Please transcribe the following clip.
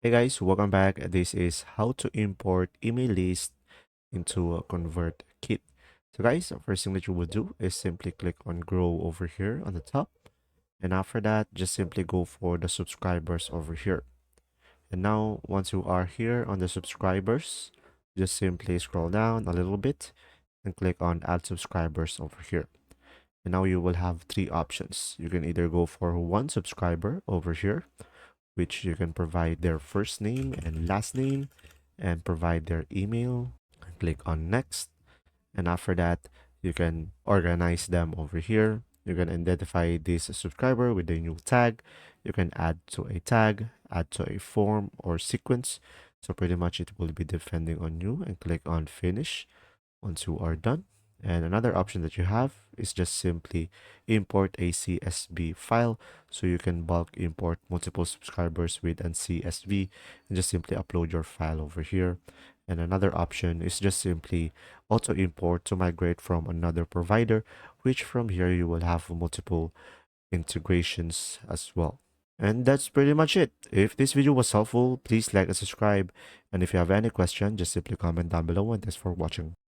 Hey guys, welcome back. This is how to import email list into a Convertkit. So guys, the first thing that you will do is simply click on grow over here on the top. And after that, just simply go for the subscribers over here. And now, once you are here on the subscribers, just simply scroll down a little bit and click on add subscribers over here. And now you will have three options. You can either go for one subscriber over here, which you can provide their first name and last name and provide their email. Click on next. And after that, you can organize them over here. You can identify this subscriber with a new tag. You can add to a tag, add to a form or sequence. So pretty much it will be depending on you, and click on finish once you are done. And another option that you have is just simply import a CSV file. So you can bulk import multiple subscribers with an CSV and just simply upload your file over here. And another option is just simply auto import to migrate from another provider, which from here you will have multiple integrations as well. And that's pretty much it. If this video was helpful, please like and subscribe. And if you have any question, just simply comment down below, and thanks for watching.